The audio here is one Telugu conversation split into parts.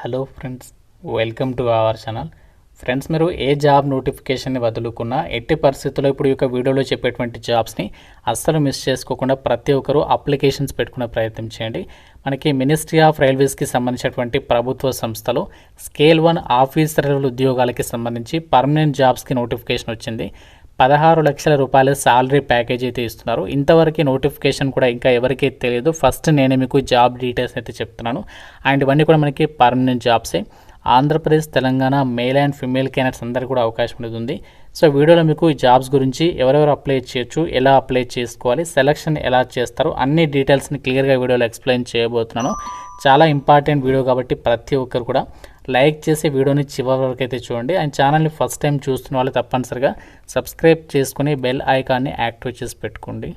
Hello friends, welcome to our channel. Friends, మీరు ఏ జాబ్ నోటిఫికేషన్ని వదులుకున్నా ఎట్టి పరిస్థితుల్లో ఇప్పుడు ఈ యొక్క వీడియోలో చెప్పేటువంటి జాబ్స్ని అస్సలు మిస్ చేసుకోకుండా ప్రతి ఒక్కరూ అప్లికేషన్స్ పెట్టుకునే ప్రయత్నం చేయండి. మనకి మినిస్ట్రీ ఆఫ్ రైల్వేస్కి సంబంధించినటువంటి ప్రభుత్వ సంస్థలో స్కేల్ 1 ఆఫీసర్ ఉద్యోగాలకి సంబంధించి పర్మనెంట్ జాబ్స్కి నోటిఫికేషన్ వచ్చింది. 16 లక్షల రూపాయల శాలరీ ప్యాకేజ్ అయితే ఇస్తున్నారు. ఇంతవరకు నోటిఫికేషన్ కూడా ఇంకా ఎవరికీ తెలియదు. ఫస్ట్ నేనే మీకు జాబ్ డీటెయిల్స్ అయితే చెప్తున్నాను. అండ్ ఇవన్నీ కూడా మనకి పర్మనెంట్ జాబ్సే. Andhra Pradesh, Telangana male and female candidates అందరికీ కూడా అవకాశం అనేది ఉంది. సో వీడియోలో మీకు ఈ జాబ్స్ గురించి ఎవరెవరు అప్లై చేయొచ్చు, ఎలా అప్లై చేసుకోవాలి, సెలక్షన్ ఎలా చేస్తారు, అన్ని డీటెయిల్స్ని క్లియర్గా వీడియోలో ఎక్స్ప్లెయిన్ చేయబోతున్నాను. చాలా ఇంపార్టెంట్ వీడియో కాబట్టి ప్రతి ఒక్కరు కూడా లైక్ చేసి వీడియోని చివరి వరకు అయితే చూడండి. అండ్ ఛానల్ని ఫస్ట్ టైం చూస్తున్న వాళ్ళు తప్పనిసరిగా సబ్స్క్రైబ్ చేసుకుని బెల్ ఐకాన్ని యాక్టివేట్ చేసి పెట్టుకోండి.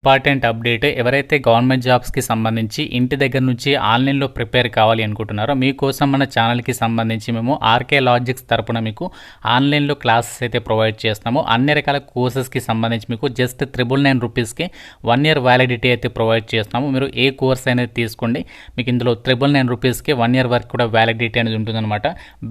ఇంపార్టెంట్ అప్డేట్, ఎవరైతే గవర్నమెంట్ జాబ్స్కి సంబంధించి ఇంటి దగ్గర నుంచి ఆన్లైన్లో ప్రిపేర్ కావాలి అనుకుంటున్నారో మీకోసం మన ఛానల్కి సంబంధించి మేము ఆర్కే లాజిక్స్ తరపున మీకు ఆన్లైన్లో క్లాసెస్ అయితే ప్రొవైడ్ చేస్తున్నాము. అన్ని రకాల కోర్సెస్కి సంబంధించి మీకు జస్ట్ 999 రూపీస్కి 1 ఇయర్ వ్యాలిడిటీ అయితే ప్రొవైడ్ చేస్తున్నాము. మీరు ఏ కోర్స్ అనేది తీసుకోండి, మీకు ఇందులో 999 రూపీస్కి 1 ఇయర్ వరకు కూడా వ్యాలిడిటీ అనేది ఉంటుందన్నమాట.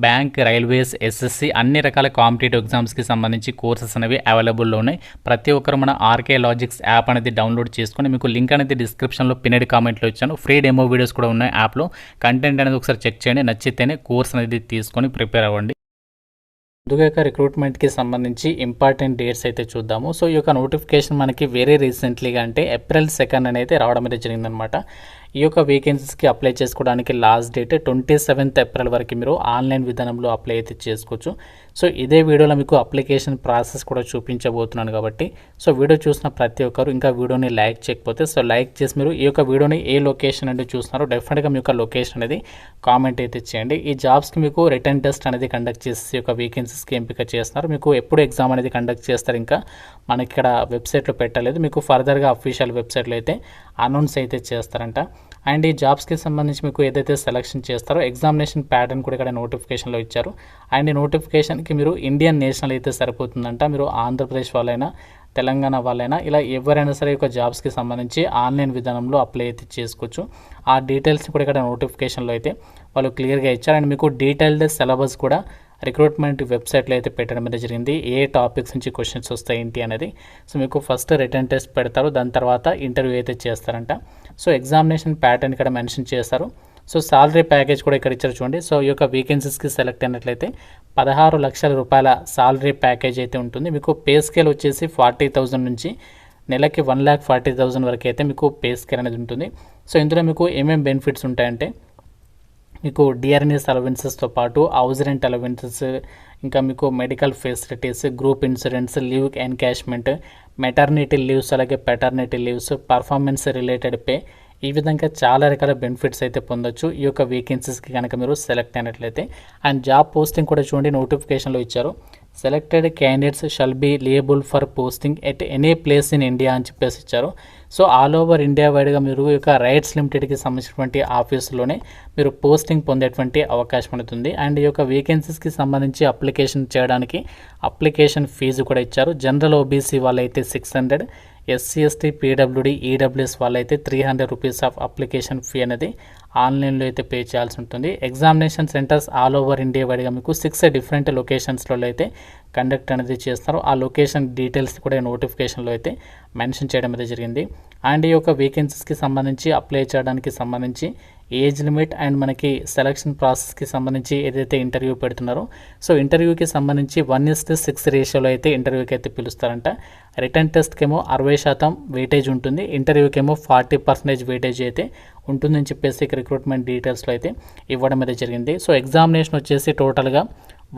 బ్యాంక్, రైల్వేస్, ఎస్ఎస్సి అన్ని రకాల కాంపిటేటివ్ ఎగ్జామ్స్కి సంబంధించి కోర్సెస్ అనేవి అవైలబుల్లో ఉన్నాయి. ప్రతి ఒక్కరు మన ఆర్కే లాజిక్స్ యాప్ అనేది డౌన్లోడ్ చేసుకొని, మీకు లింక్ అనేది డిస్క్రిప్షన్లో పిన్నెడ్ కామెంట్లో ఇచ్చాను. ఫ్రీ డెమో వీడియోస్ కూడా ఉన్నాయి యాప్లో. కంటెంట్ అనేది ఒకసారి చెక్ చేయండి, నచ్చితేనే కోర్స్ అనేది తీసుకొని ప్రిపేర్ అవ్వండి. ముందుగా రిక్రూట్మెంట్కి సంబంధించి ఇంపార్టెంట్ డేట్స్ అయితే చూద్దాము. సో ఈ యొక్క నోటిఫికేషన్ మనకి వెరీ రీసెంట్లీగా అంటే April 2 అనేది రావడం అయితే జరిగిందనమాట. ఈ యొక్క వేకెన్సీస్కి అప్లై చేసుకోవడానికి లాస్ట్ డేట్ 27th April వరకు మీరు ఆన్లైన్ విధానంలో అప్లై అయితే చేసుకోవచ్చు. సో ఇదే వీడియోలో మీకు అప్లికేషన్ ప్రాసెస్ కూడా చూపించబోతున్నాను కాబట్టి సో వీడియో చూసిన ప్రతి ఒక్కరు ఇంకా వీడియోని లైక్ చేయకపోతే సో లైక్ చేసి మీరు ఈ యొక్క వీడియోని ఏ లొకేషన్ అనేది చూస్తున్నారో డెఫినెట్గా మీ యొక్క లొకేషన్ అనేది కామెంట్ అయితే చేయండి. ఈ జాబ్స్కి మీకు రిటర్న్ టెస్ట్ అనేది కండక్ట్ చేసి ఈ యొక్క వేకెన్సీస్కి ఎంపిక చేస్తున్నారు. మీకు ఎప్పుడు ఎగ్జామ్ అనేది కండక్ట్ చేస్తారు ఇంకా మనకి ఇక్కడ వెబ్సైట్లో పెట్టలేదు, మీకు ఫర్దర్గా అఫీషియల్ వెబ్సైట్లో అయితే అనౌన్స్ అయితే చేస్తారంట. అండ్ ఈ జాబ్స్కి సంబంధించి మీకు ఏదైతే సెలెక్షన్ చేస్తారో ఎగ్జామినేషన్ ప్యాటర్న్ కూడా ఇక్కడ నోటిఫికేషన్లో ఇచ్చారు. అండ్ ఈ నోటిఫికేషన్కి మీరు ఇండియన్ నేషనల్ అయితే సరిపోతుందంట. మీరు ఆంధ్రప్రదేశ్ వాళ్ళైనా, తెలంగాణ వాళ్ళైనా ఇలా ఎవరైనా సరే ఒక జాబ్స్కి సంబంధించి ఆన్లైన్ విధానంలో అప్లై అయితే చేసుకోవచ్చు. ఆ డీటెయిల్స్ కూడా ఇక్కడ నోటిఫికేషన్లో అయితే వాళ్ళు క్లియర్గా ఇచ్చారు. అండ్ మీకు డీటెయిల్డ్ సిలబస్ కూడా రిక్రూట్మెంట్ వెబ్సైట్లో అయితే పెట్టడం అనేది జరిగింది. ఏ టాపిక్స్ నుంచి క్వశ్చన్స్ వస్తాయి ఏంటి అనేది. సో మీకు ఫస్ట్ రిటర్న్ టెస్ట్ పెడతారు, దాని తర్వాత ఇంటర్వ్యూ అయితే చేస్తారంట. సో ఎగ్జామినేషన్ ప్యాటర్న్ ఇక్కడ మెన్షన్ చేస్తారు. సో సాలరీ ప్యాకేజ్ కూడా ఇక్కడ ఇచ్చారు చూడండి. సో ఈ యొక్క వేకెన్సీస్కి సెలెక్ట్ అయినట్లయితే 16 లక్షల రూపాయల సాలరీ ప్యాకేజ్ అయితే ఉంటుంది. మీకు పే స్కేల్ వచ్చేసి 40,000 నుంచి నెలకి 1,40,000 వరకు అయితే మీకు పే స్కేల్ అనేది ఉంటుంది. సో ఇందులో మీకు ఏమేమి బెనిఫిట్స్ ఉంటాయంటే మీకు డిఆర్ఎన్ఎస్ అలవెన్సెస్తో పాటు హౌస్ రెంట్ అలవెన్సెస్, ఇంకా మీకు medical facilities, group insurance, leave encashment, maternity leaves, అలాగే paternity leaves, performance related pay, ఈ విధంగా చాలా రకాల బెనిఫిట్స్ అయితే పొందొచ్చు ఈ యొక్క వేకెన్సీస్కి కనుక మీరు సెలెక్ట్ అయినట్లయితే. అండ్ జాబ్ పోస్టింగ్ కూడా చూడండి నోటిఫికేషన్లో ఇచ్చారు. Selected candidates shall be liable for posting at any place in India అని చెప్పేసి ఇచ్చారు. సో ఆల్ ఓవర్ ఇండియా వైడ్గా మీరు ఈ యొక్క రైట్స్ లిమిటెడ్కి సంబంధించినటువంటి ఆఫీసులోనే మీరు పోస్టింగ్ పొందేటువంటి అవకాశం ఉంటుంది. అండ్ ఈ యొక్క వేకెన్సీస్కి సంబంధించి అప్లికేషన్ చేయడానికి అప్లికేషన్ ఫీజు కూడా ఇచ్చారు. జనరల్ ఓబీసీ వాళ్ళైతే 600, ఎస్సీ ఎస్టీ పీడబ్ల్యూడీ ఈడబ్ల్యూఎస్ వాళ్ళైతే 300 రూపీస్ ఆఫ్ అప్లికేషన్ ఫీ అనేది ఆన్లైన్లో అయితే పే చేయాల్సి ఉంటుంది. Examination centres all over India వైడ్గా మీకు 6 డిఫరెంట్ లొకేషన్స్లో అయితే కండక్ట్ అనేది చేస్తారు. ఆ లొకేషన్ డీటెయిల్స్ కూడా నోటిఫికేషన్లో అయితే మెన్షన్ చేయడం అయితే జరిగింది. అండ్ ఈ యొక్క వేకెన్సీస్కి సంబంధించి అప్లై చేయడానికి సంబంధించి ఏజ్ లిమిట్ అండ్ మనకి సెలక్షన్ ప్రాసెస్కి సంబంధించి ఏదైతే ఇంటర్వ్యూ పెడుతున్నారో సో ఇంటర్వ్యూకి సంబంధించి 1:6 రేషియోలో అయితే ఇంటర్వ్యూకి అయితే పిలుస్తారంట. రిటర్న్ టెస్ట్కి ఏమో 60% వెయిటేజ్ ఉంటుంది, ఇంటర్వ్యూకి ఏమో 40% వెయిటేజ్ అయితే ఉంటుందని చెప్పేసి రిక్రూట్మెంట్ డీటెయిల్స్లో అయితే ఇవ్వడం అయితే జరిగింది. సో ఎగ్జామినేషన్ వచ్చేసి టోటల్గా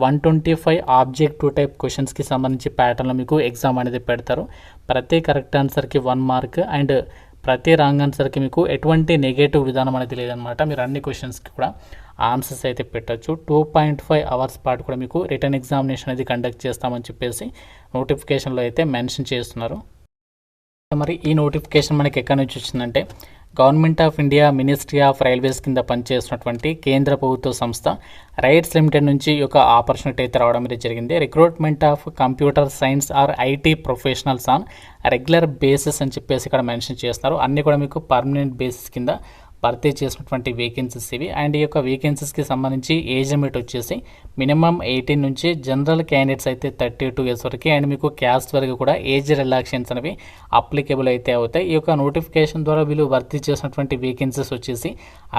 125 ఆబ్జెక్టివ్ టైప్ క్వశ్చన్స్కి సంబంధించి ప్యాటర్న్లో మీకు ఎగ్జామ్ అనేది పెడతారు. ప్రతి కరెక్ట్ ఆన్సర్కి 1 మార్క్ అండ్ ప్రతి రాంగ్ ఆన్సర్కి మీకు ఎటువంటి నెగటివ్ విధానం అనేది లేదనమాట. మీరు అన్ని క్వశ్చన్స్కి కూడా ఆన్సర్స్ అయితే పెట్టచ్చు. 2.5 అవర్స్ పాటు కూడా మీకు రిటర్న్ ఎగ్జామినేషన్ అనేది కండక్ట్ చేస్తామని చెప్పేసి నోటిఫికేషన్లో అయితే మెన్షన్ చేస్తున్నారు. మరి ఈ నోటిఫికేషన్ మనకి ఎక్కడి నుంచి వచ్చిందంటే government of India ministry of railways కింద పనిచేస్తున్నటువంటి కేంద్ర ప్రభుత్వ సంస్థ రైట్స్ లిమిటెడ్ నుంచి ఈ యొక్క ఆపర్చునిటీ అయితే రావడం అనేది జరిగింది. Recruitment of computer science or IT professionals on regular basis అని చెప్పేసి ఇక్కడ మెన్షన్ చేస్తున్నారు. అన్నీ కూడా మీకు పర్మనెంట్ బేసిస్ కింద భర్తీ చేసినటువంటి వేకెన్సీస్ ఇవి. అండ్ ఈ యొక్క వేకెన్సీస్కి సంబంధించి ఏజ్ లిమిట్ వచ్చేసి మినిమం 18 నుంచి జనరల్ క్యాండిడేట్స్ అయితే 32 ఇయర్స్ వరకు, అండ్ మీకు క్యాస్ట్ వరకు కూడా ఏజ్ రిలాక్షన్స్ అనేవి అప్లికేబుల్ అయితే అవుతాయి. ఈ యొక్క నోటిఫికేషన్ ద్వారా వీళ్ళు భర్తీ చేసినటువంటి వేకెన్సీస్ వచ్చేసి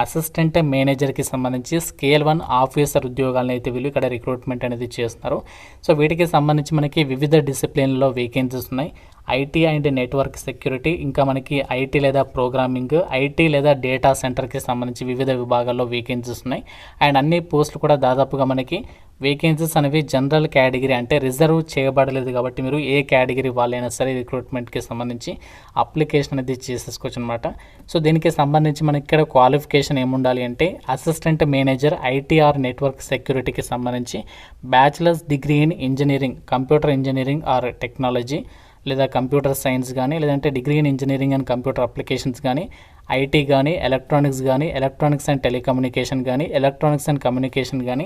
అసిస్టెంట్ మేనేజర్కి సంబంధించి స్కేల్ 1 ఆఫీసర్ ఉద్యోగాలను అయితే వీళ్ళు ఇక్కడ రిక్రూట్మెంట్ అనేది చేస్తున్నారు. సో వీటికి సంబంధించి మనకి వివిధ డిసిప్లిన్లలో వేకెన్సీస్ ఉన్నాయి. ఐటీ అండ్ నెట్వర్క్ సెక్యూరిటీ, ఇంకా మనకి ఐటీ లేదా ప్రోగ్రామింగ్, ఐటీ లేదా డేటా సెంటర్కి సంబంధించి వివిధ విభాగాల్లో వేకెన్సీస్ ఉన్నాయి. అండ్ అన్ని పోస్టులు కూడా దాదాపుగా మనకి వేకెన్సీస్ అనేవి జనరల్ కేటగిరీ అంటే రిజర్వ్ చేయబడలేదు కాబట్టి మీరు ఏ కేటగిరీ వాళ్ళైనా సరే రిక్రూట్మెంట్కి సంబంధించి అప్లికేషన్ అనేది చేసేసుకోవచ్చు అనమాట. సో దీనికి సంబంధించి మనకి ఇక్కడ క్వాలిఫికేషన్ ఏముండాలి అంటే assistant manager IT or network సెక్యూరిటీకి సంబంధించి bachelors degree in engineering, computer engineering or technology లేదా కంప్యూటర్ సైన్స్ కానీ, లేదంటే degree in engineering and computer applications కానీ, ఐటీ కానీ, ఎలక్ట్రానిక్స్ కానీ, ఎలక్ట్రానిక్స్ అండ్ టెలికమ్యూనికేషన్ కానీ, ఎలక్ట్రానిక్స్ అండ్ కమ్యూనికేషన్ కానీ,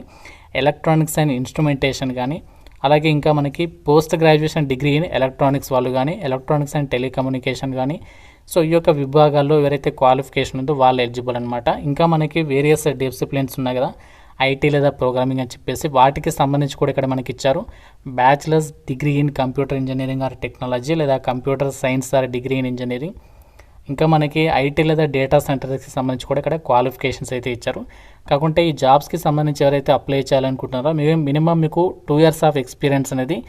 ఎలక్ట్రానిక్స్ అండ్ ఇన్స్ట్రుమెంటేషన్ కానీ, అలాగే ఇంకా మనకి post graduation degree in electronics వాళ్ళు కానీ, ఎలక్ట్రానిక్స్ అండ్ టెలికమ్యూనికేషన్ కానీ. సో ఈ యొక్క విభాగాల్లో ఎవరైతే క్వాలిఫికేషన్ ఉందో వాళ్ళు ఎలిజిబుల్ అనమాట. ఇంకా మనకి వేరియస్ డిసిప్లిన్స్ ఉన్నాయి కదా, ఐటీ లేదా ప్రోగ్రామింగ్ అని చెప్పేసి, వాటికి సంబంధించి కూడా ఇక్కడ మనకి ఇచ్చారు. Bachelors degree in computer engineering or technology లేదా computer science or degree in engineering, ఇంకా మనకి ఐటీ లేదా డేటా సెంటర్కి సంబంధించి కూడా ఇక్కడ క్వాలిఫికేషన్స్ అయితే ఇచ్చారు. కాకుంటే ఈ జాబ్స్కి సంబంధించి ఎవరైతే అప్లై చేయాలనుకుంటున్నారో మినిమం మీకు 2 years ఆఫ్ ఎక్స్పీరియన్స్ అనేది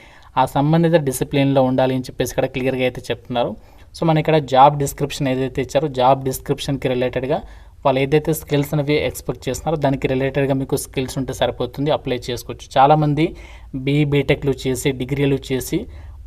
ఆ సంబంధిత డిసిప్లిన్లో ఉండాలి అని చెప్పేసి ఇక్కడ క్లియర్గా అయితే చెప్తున్నారు. సో మన ఇక్కడ జాబ్ డిస్క్రిప్షన్ ఏదైతే ఇచ్చారో జాబ్ డిస్క్రిప్షన్కి రిలేటెడ్గా వాళ్ళు ఏదైతే స్కిల్స్ అనేవి ఎక్స్పెక్ట్ చేస్తున్నారో దానికి రిలేటెడ్గా మీకు స్కిల్స్ ఉంటే సరిపోతుంది, అప్లై చేసుకోవచ్చు. చాలామంది బీటెక్లు చేసి డిగ్రీలు చేసి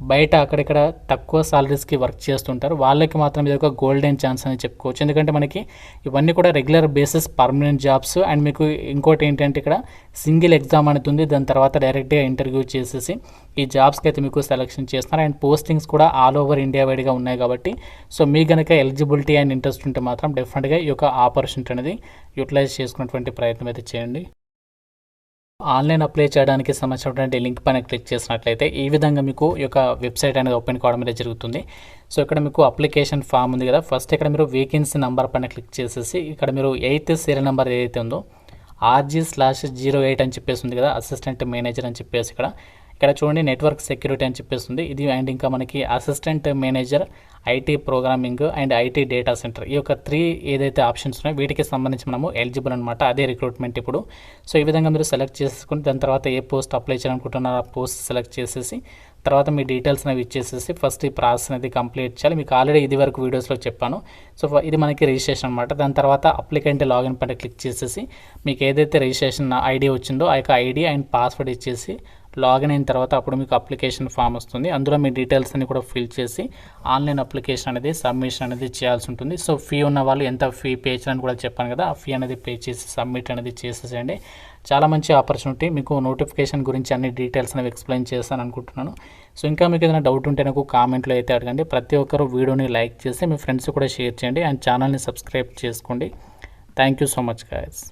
బయట అక్కడిక్కడ తక్కువ సాలరీస్కి వర్క్ చేస్తుంటారు. వాళ్ళకి మాత్రం ఇది ఒక గోల్డెన్ ఛాన్స్ అని చెప్పుకోవచ్చు. ఎందుకంటే మనకి ఇవన్నీ కూడా regular basis permanent jobs. And మీకు ఇంకోటి ఏంటంటే ఇక్కడ సింగిల్ ఎగ్జామ్ అనేది ఉంది, దాని తర్వాత డైరెక్ట్గా ఇంటర్వ్యూ చేసేసి ఈ జాబ్స్కి అయితే మీకు సెలెక్షన్ చేస్తున్నారు. అండ్ పోస్టింగ్స్ కూడా ఆల్ ఓవర్ ఇండియా వైడ్గా ఉన్నాయి కాబట్టి సో మీ కనుక ఎలిజిబిలిటీ అండ్ ఇంట్రెస్ట్ ఉంటే మాత్రం డెఫినెట్గా ఈ యొక్క ఆపర్చునిటీ అనేది యూటిలైజ్ చేసుకునేటువంటి ప్రయత్నం అయితే చేయండి. ఆన్లైన్ అప్లై చేయడానికి సంబంధించినటువంటి లింక్ పైన క్లిక్ చేసినట్లయితే ఈ విధంగా మీకు ఈ యొక్క వెబ్సైట్ అనేది ఓపెన్ కావడం అనేది జరుగుతుంది. సో ఇక్కడ మీకు అప్లికేషన్ ఫామ్ ఉంది కదా, ఫస్ట్ ఇక్కడ మీరు వేకెన్సీ నెంబర్ పైన క్లిక్ చేసేసి ఇక్కడ మీరు 8th సీరియల్ నెంబర్ ఏదైతే ఉందో RG/08 అని చెప్పేసి ఉంది కదా, అసిస్టెంట్ మేనేజర్ అని చెప్పేసి ఇక్కడ చూడండి నెట్వర్క్ సెక్యూరిటీ అని చెప్పేసి ఉంది ఇది. అండ్ ఇంకా మనకి assistant manager IT programming and IT data centre, ఈ యొక్క 3 ఏదైతే ఆప్షన్స్ ఉన్నాయో వీటికి సంబంధించి మనము ఎలిజిబుల్ అనమాట. అదే రిక్రూట్మెంట్ ఇప్పుడు. సో ఈ విధంగా మీరు సెలెక్ట్ చేసుకుని దాని తర్వాత ఏ పోస్ట్ అప్లై చేయాలనుకుంటున్నారో ఆ పోస్ట్ సెలెక్ట్ చేసేసి తర్వాత మీ డీటెయిల్స్ అనేవి ఇచ్చేసేసి ఫస్ట్ ఈ ప్రాసెస్ అనేది కంప్లీట్ చేయాలి. మీకు ఆల్రెడీ ఇది వరకు వీడియోస్లో చెప్పాను. సో ఇది మనకి రిజిస్ట్రేషన్ అనమాట. దాని తర్వాత అప్లికెంట్ లాగిన్ పైన క్లిక్ చేసేసి మీకు ఏదైతే రిజిస్ట్రేషన్ ఐడి వచ్చిందో ఆ యొక్క ఐడి అండ్ పాస్వర్డ్ ఇచ్చేసి లాగిన్ అయిన తర్వాత అప్పుడు మీకు అప్లికేషన్ ఫామ్ వస్తుంది. అందులో మీ డీటెయిల్స్ అన్ని కూడా ఫిల్ చేసి ఆన్లైన్ అప్లికేషన్ అనేది సబ్మిషన్ అనేది చేయాల్సి ఉంటుంది. సో ఫీ ఉన్న వాళ్ళు ఎంత ఫీ పే చేయాలని కూడా చెప్పాను కదా, ఆ ఫీ అనేది పే చేసి సబ్మిట్ అనేది చేసేసేయండి. చాలా మంచి ఆపర్చునిటీ. మీకు నోటిఫికేషన్ గురించి అన్ని డీటెయిల్స్ అనేవి ఎక్స్ప్లెయిన్ చేస్తాను అనుకుంటున్నాను. సో ఇంకా మీకు ఏదైనా డౌట్ ఉంటే నాకు కామెంట్లో అయితే అడగండి. ప్రతి ఒక్కరు వీడియోని లైక్ చేసి మీ ఫ్రెండ్స్ కూడా షేర్ చేయండి అండ్ ఛానల్ని సబ్స్క్రైబ్ చేసుకోండి. Thank you so much guys.